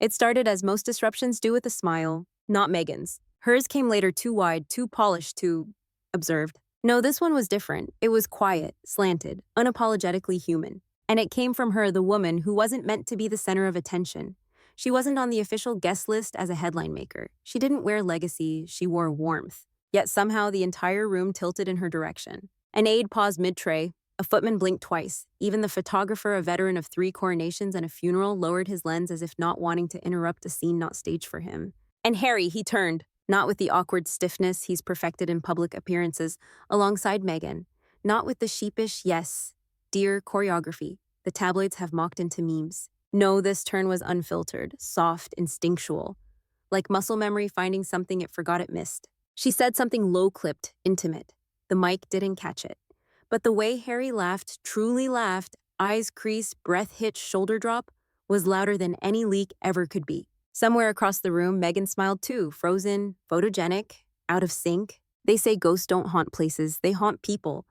It started as most disruptions do with a smile, not Meghan's. Hers came later too wide, too polished, too observed. No, this one was different. It was quiet, slanted, unapologetically human. And it came from her, the woman who wasn't meant to be the center of attention. She wasn't on the official guest list as a headline maker. She didn't wear legacy, she wore warmth. Yet somehow the entire room tilted in her direction. An aide paused mid-tray. A footman blinked twice. Even the photographer, a veteran of 3 coronations and a funeral, lowered his lens as if not wanting to interrupt a scene not staged for him. And Harry, he turned, not with the awkward stiffness he's perfected in public appearances, alongside Meghan. Not with the sheepish, yes, dear choreography the tabloids have mocked into memes. No, this turn was unfiltered, soft, instinctual. Like muscle memory finding something it forgot it missed. She said something low-clipped, intimate. The mic didn't catch it. But the way Harry laughed, truly laughed, eyes creased, breath hitched, shoulder drop, was louder than any leak ever could be. Somewhere across the room, Meghan smiled too, frozen, photogenic, out of sync. They say ghosts don't haunt places, they haunt people.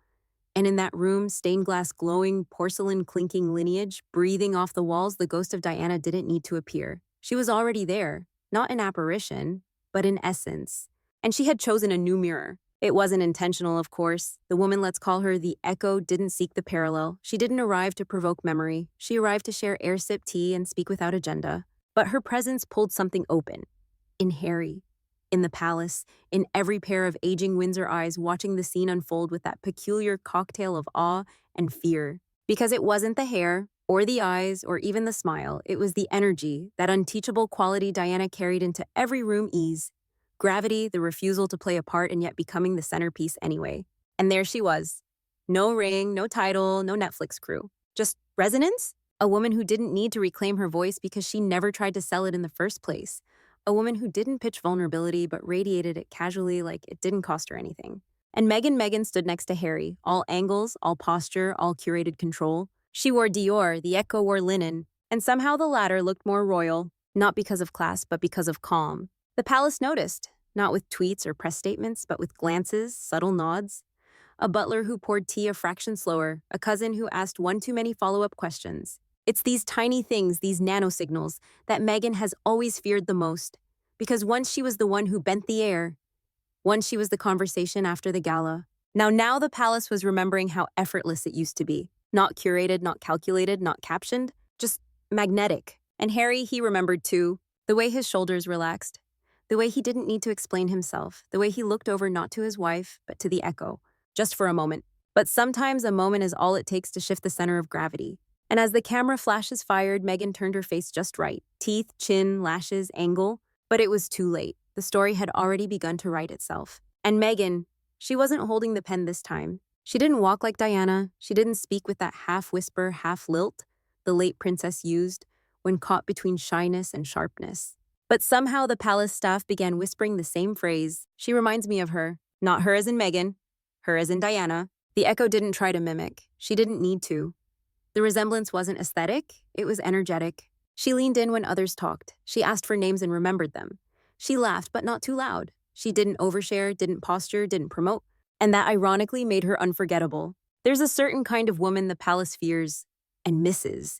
And in that room, stained glass glowing, porcelain clinking lineage, breathing off the walls, the ghost of Diana didn't need to appear. She was already there, not in apparition, but in essence. And she had chosen a new mirror. It wasn't intentional, of course. The woman, let's call her the Echo, didn't seek the parallel. She didn't arrive to provoke memory. She arrived to share air-sip tea and speak without agenda. But her presence pulled something open. In Harry. In the palace. In every pair of aging Windsor eyes watching the scene unfold with that peculiar cocktail of awe and fear. Because it wasn't the hair, or the eyes, or even the smile. It was the energy, that unteachable quality Diana carried into every room ease. Gravity, the refusal to play a part and yet becoming the centerpiece anyway. And there she was. No ring, no title, no Netflix crew. Just resonance? A woman who didn't need to reclaim her voice because she never tried to sell it in the first place. A woman who didn't pitch vulnerability but radiated it casually like it didn't cost her anything. And Meghan stood next to Harry, all angles, all posture, all curated control. She wore Dior, the Echo wore linen, and somehow the latter looked more royal, not because of class but because of calm. The palace noticed, not with tweets or press statements, but with glances, subtle nods. A butler who poured tea a fraction slower, a cousin who asked one too many follow-up questions. It's these tiny things, these nanosignals, that Meghan has always feared the most. Because once she was the one who bent the air. Once she was the conversation after the gala. Now the palace was remembering how effortless it used to be. Not curated, not calculated, not captioned, just magnetic. And Harry, he remembered too, the way his shoulders relaxed. The way he didn't need to explain himself, the way he looked over not to his wife, but to the Echo, just for a moment. But sometimes a moment is all it takes to shift the center of gravity. And as the camera flashes fired, Meghan turned her face just right. Teeth, chin, lashes, angle. But it was too late. The story had already begun to write itself. And Meghan, she wasn't holding the pen this time. She didn't walk like Diana. She didn't speak with that half-whisper, half-lilt the late princess used when caught between shyness and sharpness. But somehow the palace staff began whispering the same phrase. She reminds me of her. Not her as in Meghan, her as in Diana. The Echo didn't try to mimic. She didn't need to. The resemblance wasn't aesthetic, it was energetic. She leaned in when others talked. She asked for names and remembered them. She laughed, but not too loud. She didn't overshare, didn't posture, didn't promote. And that ironically made her unforgettable. There's a certain kind of woman the palace fears and misses.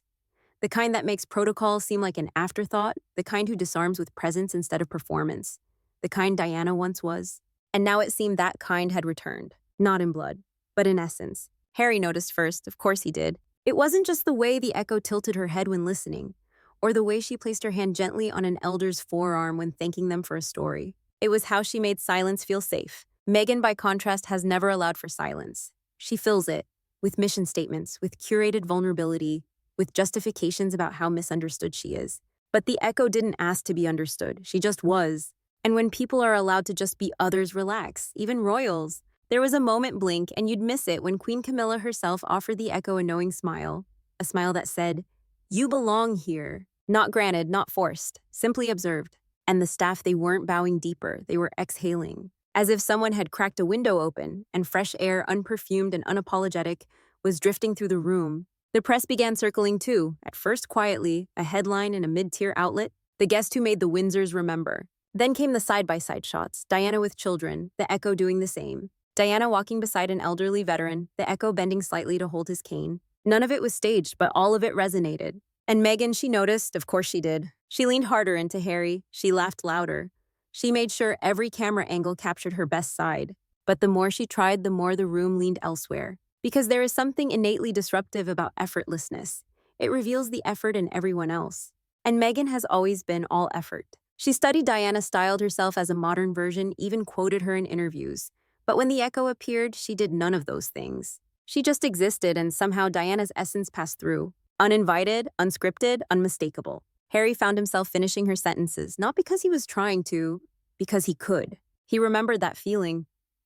The kind that makes protocol seem like an afterthought, the kind who disarms with presence instead of performance, the kind Diana once was. And now it seemed that kind had returned, not in blood, but in essence. Harry noticed first, of course he did. It wasn't just the way the Echo tilted her head when listening, or the way she placed her hand gently on an elder's forearm when thanking them for a story. It was how she made silence feel safe. Meghan, by contrast, has never allowed for silence. She fills it with mission statements, with curated vulnerability, with justifications about how misunderstood she is. But the Echo didn't ask to be understood. She just was. And when people are allowed to just be others, relax, even royals. There was a moment blink, and you'd miss it when Queen Camilla herself offered the Echo a knowing smile. A smile that said, "You belong here." Not granted, not forced, simply observed. And the staff, they weren't bowing deeper, they were exhaling. As if someone had cracked a window open, and fresh air, unperfumed and unapologetic, was drifting through the room. The press began circling too, at first quietly, a headline in a mid-tier outlet, the guest who made the Windsors remember. Then came the side-by-side shots, Diana with children, the Echo doing the same. Diana walking beside an elderly veteran, the Echo bending slightly to hold his cane. None of it was staged, but all of it resonated. And Meghan, she noticed, of course she did. She leaned harder into Harry. She laughed louder. She made sure every camera angle captured her best side. But the more she tried, the more the room leaned elsewhere. Because there is something innately disruptive about effortlessness. It reveals the effort in everyone else. And Meghan has always been all effort. She studied Diana, styled herself as a modern version, even quoted her in interviews. But when the Echo appeared, she did none of those things. She just existed, and somehow Diana's essence passed through. Uninvited, unscripted, unmistakable. Harry found himself finishing her sentences, not because he was trying to, because he could. He remembered that feeling.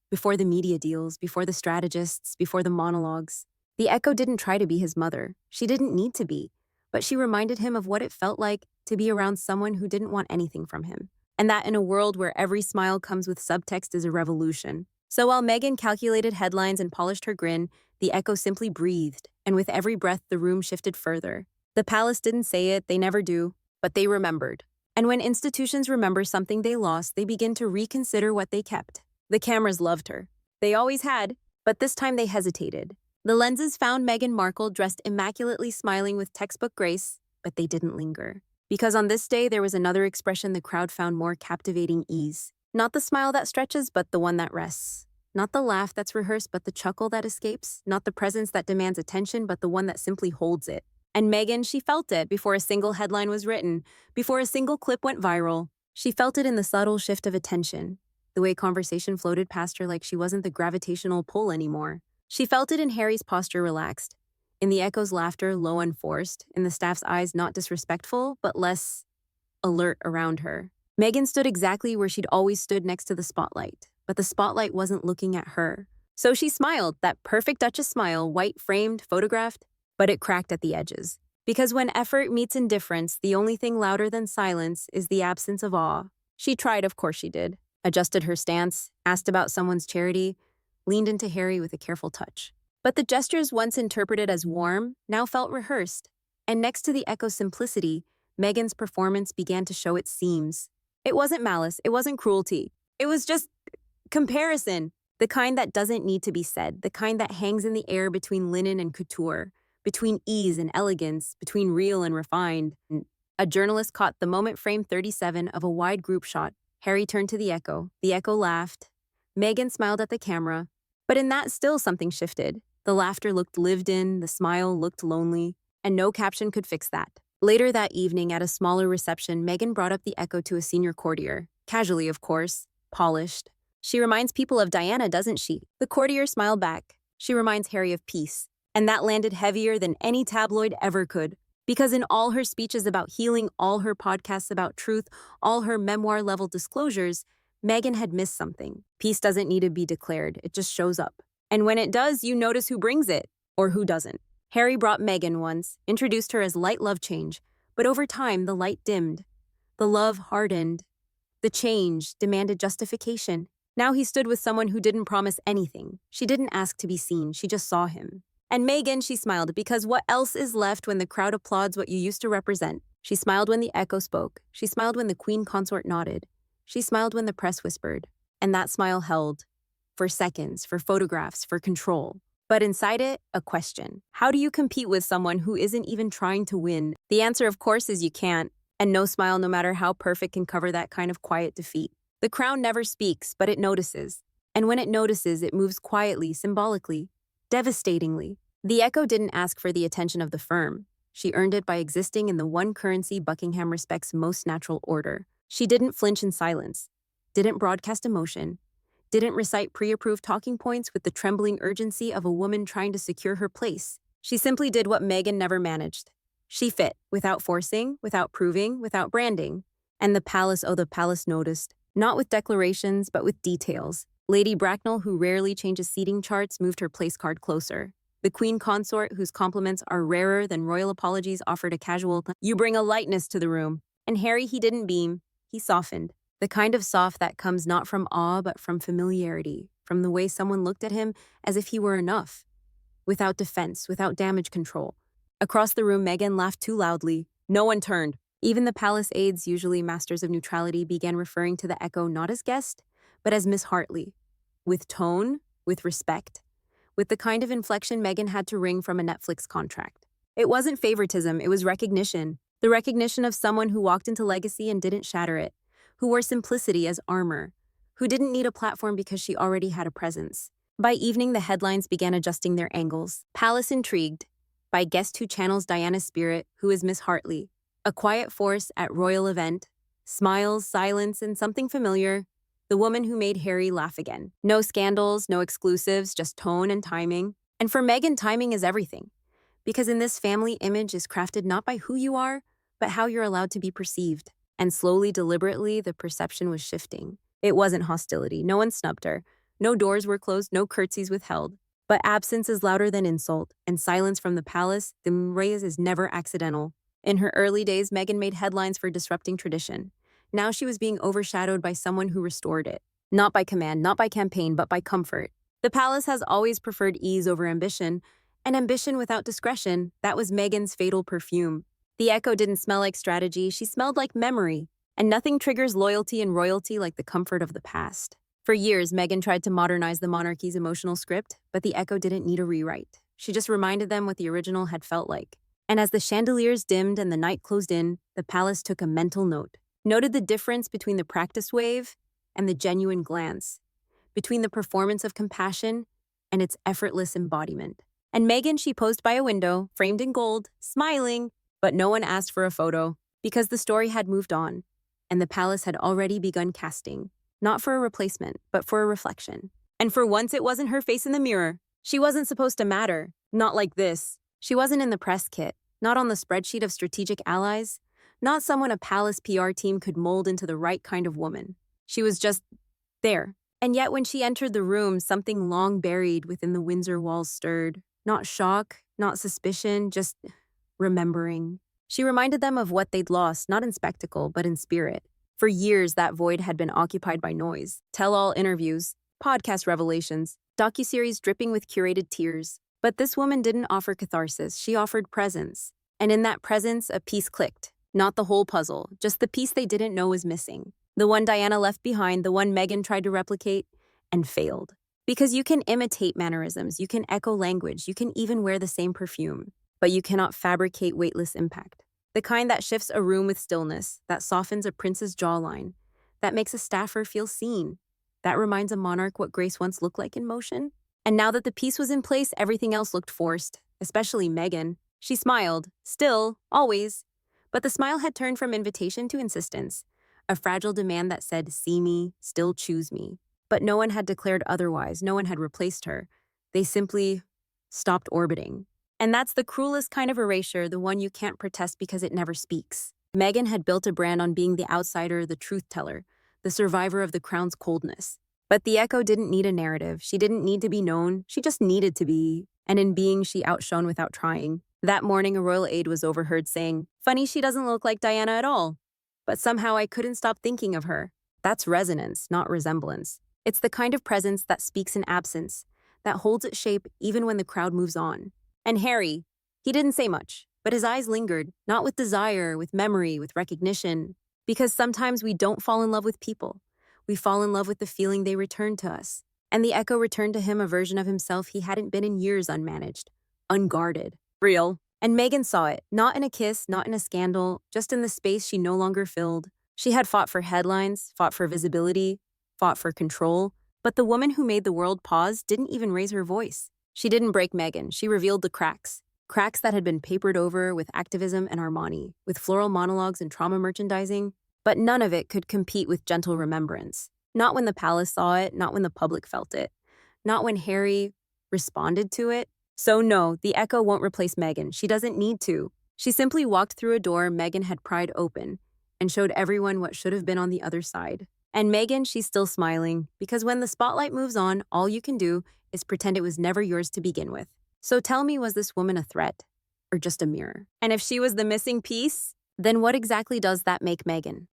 Before the media deals, before the strategists, before the monologues. The Echo didn't try to be his mother. She didn't need to be. But she reminded him of what it felt like to be around someone who didn't want anything from him. And that in a world where every smile comes with subtext is a revolution. So while Meghan calculated headlines and polished her grin, the Echo simply breathed, and with every breath the room shifted further. The palace didn't say it, they never do, but they remembered. And when institutions remember something they lost, they begin to reconsider what they kept. The cameras loved her. They always had, but this time they hesitated. The lenses found Meghan Markle dressed immaculately, smiling with textbook grace, but they didn't linger. Because on this day, there was another expression the crowd found more captivating: ease. Not the smile that stretches, but the one that rests. Not the laugh that's rehearsed, but the chuckle that escapes. Not the presence that demands attention, but the one that simply holds it. And Meghan, she felt it before a single headline was written, before a single clip went viral. She felt it in the subtle shift of attention, the way conversation floated past her like she wasn't the gravitational pull anymore. She felt it in Harry's posture relaxed, in the Echo's laughter low and forced, in the staff's eyes not disrespectful, but less alert around her. Meghan stood exactly where she'd always stood, next to the spotlight, but the spotlight wasn't looking at her. So she smiled, that perfect Duchess smile, white-framed, photographed, but it cracked at the edges. Because when effort meets indifference, the only thing louder than silence is the absence of awe. She tried, of course she did. Adjusted her stance, asked about someone's charity, leaned into Harry with a careful touch. But the gestures once interpreted as warm now felt rehearsed. And next to the Echo's simplicity, Meghan's performance began to show its seams. It wasn't malice, it wasn't cruelty. It was just comparison. The kind that doesn't need to be said, the kind that hangs in the air between linen and couture, between ease and elegance, between real and refined. A journalist caught the moment, frame 37 of a wide group shot. Harry turned to the Echo. The Echo laughed. Meghan smiled at the camera. But in that, still something shifted. The laughter looked lived in, the smile looked lonely, and no caption could fix that. Later that evening, at a smaller reception, Meghan brought up the Echo to a senior courtier. Casually, of course. Polished. She reminds people of Diana, doesn't she? The courtier smiled back. She reminds Harry of peace. And that landed heavier than any tabloid ever could. Because in all her speeches about healing, all her podcasts about truth, all her memoir-level disclosures, Meghan had missed something. Peace doesn't need to be declared, it just shows up. And when it does, you notice who brings it, or who doesn't. Harry brought Meghan once, introduced her as light love change, but over time the light dimmed. The love hardened. The change demanded justification. Now he stood with someone who didn't promise anything. She didn't ask to be seen, she just saw him. And Meghan, she smiled, because what else is left when the crowd applauds what you used to represent? She smiled when the Echo spoke. She smiled when the Queen Consort nodded. She smiled when the press whispered. And that smile held. For seconds, for photographs, for control. But inside it, a question. How do you compete with someone who isn't even trying to win? The answer, of course, is you can't. And no smile, no matter how perfect, can cover that kind of quiet defeat. The crown never speaks, but it notices. And when it notices, it moves quietly, symbolically, devastatingly. The Echo didn't ask for the attention of the firm. She earned it by existing in the one currency Buckingham respects most: natural order. She didn't flinch in silence, didn't broadcast emotion, didn't recite pre-approved talking points with the trembling urgency of a woman trying to secure her place. She simply did what Meghan never managed. She fit, without forcing, without proving, without branding. And the palace noticed, not with declarations, but with details. Lady Bracknell, who rarely changes seating charts, moved her place card closer. The Queen Consort, whose compliments are rarer than royal apologies, offered a casual, "You bring a lightness to the room." And Harry, he didn't beam, he softened. The kind of soft that comes not from awe, but from familiarity, from the way someone looked at him as if he were enough. Without defense, without damage control. Across the room, Meghan laughed too loudly. No one turned. Even the palace aides, usually masters of neutrality, began referring to the Echo not as guest, but as Miss Hartley. With tone, with respect, with the kind of inflection Meghan had to wring from a Netflix contract. It wasn't favoritism, it was recognition. The recognition of someone who walked into legacy and didn't shatter it, who wore simplicity as armor, who didn't need a platform because she already had a presence. By evening, the headlines began adjusting their angles. Palace intrigued by guest who channels Diana's spirit, who is Miss Hartley. A quiet force at royal event, smiles, silence, and something familiar. The woman who made Harry laugh again. No scandals, no exclusives, just tone and timing. And for Meghan, timing is everything. Because in this family, image is crafted not by who you are, but how you're allowed to be perceived. And slowly, deliberately, the perception was shifting. It wasn't hostility. No one snubbed her. No doors were closed, no curtsies withheld. But absence is louder than insult, and silence from the palace, the Murray's, is never accidental. In her early days, Meghan made headlines for disrupting tradition. Now she was being overshadowed by someone who restored it. Not by command, not by campaign, but by comfort. The palace has always preferred ease over ambition, and ambition without discretion, that was Meghan's fatal perfume. The Echo didn't smell like strategy, she smelled like memory. And nothing triggers loyalty and royalty like the comfort of the past. For years, Meghan tried to modernize the monarchy's emotional script, but the Echo didn't need a rewrite. She just reminded them what the original had felt like. And as the chandeliers dimmed and the night closed in, the palace took a mental note. Noted the difference between the practice wave and the genuine glance, between the performance of compassion and its effortless embodiment. And Meghan, she posed by a window, framed in gold, smiling, but no one asked for a photo, because the story had moved on, and the palace had already begun casting, not for a replacement, but for a reflection. And for once, it wasn't her face in the mirror. She wasn't supposed to matter, not like this. She wasn't in the press kit, not on the spreadsheet of strategic allies, not someone a palace PR team could mold into the right kind of woman. She was just there. And yet when she entered the room, something long buried within the Windsor walls stirred. Not shock, not suspicion, just remembering. She reminded them of what they'd lost, not in spectacle, but in spirit. For years, that void had been occupied by noise, tell-all interviews, podcast revelations, docuseries dripping with curated tears. But this woman didn't offer catharsis, she offered presence. And in that presence, a piece clicked. Not the whole puzzle, just the piece they didn't know was missing. The one Diana left behind, the one Meghan tried to replicate, and failed. Because you can imitate mannerisms, you can echo language, you can even wear the same perfume, but you cannot fabricate weightless impact. The kind that shifts a room with stillness, that softens a prince's jawline, that makes a staffer feel seen, that reminds a monarch what grace once looked like in motion. And now that the piece was in place, everything else looked forced, especially Meghan. She smiled, still, always. But the smile had turned from invitation to insistence, a fragile demand that said, see me, still choose me. But no one had declared otherwise, no one had replaced her. They simply stopped orbiting. And that's the cruelest kind of erasure, the one you can't protest because it never speaks. Meghan had built a brand on being the outsider, the truth teller, the survivor of the crown's coldness. But the Echo didn't need a narrative. She didn't need to be known. She just needed to be. And in being, she outshone without trying. That morning, a royal aide was overheard saying, "Funny she doesn't look like Diana at all. But somehow I couldn't stop thinking of her." That's resonance, not resemblance. It's the kind of presence that speaks in absence, that holds its shape even when the crowd moves on. And Harry, he didn't say much, but his eyes lingered, not with desire, with memory, with recognition. Because sometimes we don't fall in love with people. We fall in love with the feeling they return to us. And the Echo returned to him a version of himself he hadn't been in years, unmanaged, unguarded, real. And Meghan saw it, not in a kiss, not in a scandal, just in the space she no longer filled. She had fought for headlines, fought for visibility, fought for control, but the woman who made the world pause didn't even raise her voice. She didn't break Meghan, she revealed the cracks. Cracks that had been papered over with activism and Armani, with floral monologues and trauma merchandising, but none of it could compete with gentle remembrance. Not when the palace saw it, not when the public felt it, not when Harry responded to it. So no, the Echo won't replace Meghan. She doesn't need to. She simply walked through a door Meghan had pried open and showed everyone what should have been on the other side. And Meghan, she's still smiling, because when the spotlight moves on, all you can do is pretend it was never yours to begin with. So tell me, was this woman a threat or just a mirror? And if she was the missing piece, then what exactly does that make Meghan?